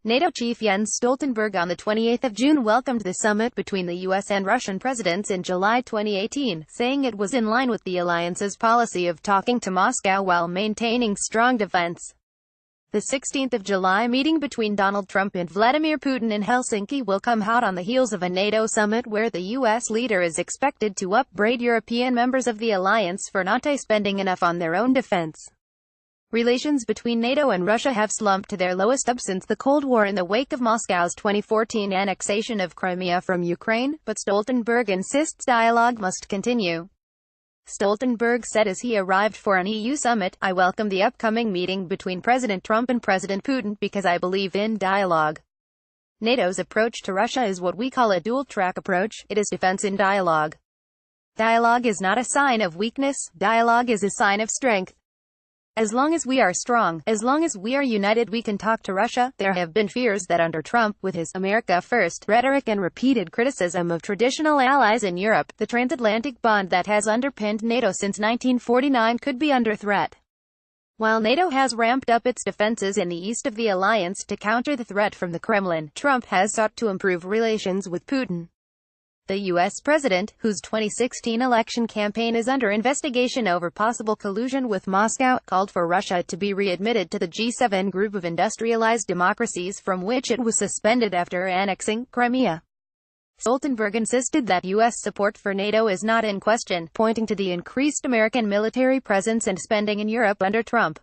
NATO chief Jens Stoltenberg on the 28th of June welcomed the summit between the US and Russian presidents in July 2018, saying it was in line with the alliance's policy of talking to Moscow while maintaining strong defense. The 16th of July meeting between Donald Trump and Vladimir Putin in Helsinki will come hot on the heels of a NATO summit where the US leader is expected to upbraid European members of the alliance for not spending enough on their own defense. Relations between NATO and Russia have slumped to their lowest ebb since the Cold War in the wake of Moscow's 2014 annexation of Crimea from Ukraine, but Stoltenberg insists dialogue must continue. Stoltenberg said as he arrived for an EU summit, "I welcome the upcoming meeting between President Trump and President Putin because I believe in dialogue. NATO's approach to Russia is what we call a dual-track approach. It is defense in dialogue. Dialogue is not a sign of weakness, dialogue is a sign of strength. As long as we are strong, as long as we are united, we can talk to Russia." There have been fears that under Trump, with his "America First" rhetoric and repeated criticism of traditional allies in Europe, the transatlantic bond that has underpinned NATO since 1949 could be under threat. While NATO has ramped up its defenses in the east of the alliance to counter the threat from the Kremlin, Trump has sought to improve relations with Putin. The U.S. president, whose 2016 election campaign is under investigation over possible collusion with Moscow, called for Russia to be readmitted to the G7 group of industrialized democracies from which it was suspended after annexing Crimea. Stoltenberg insisted that U.S. support for NATO is not in question, pointing to the increased American military presence and spending in Europe under Trump.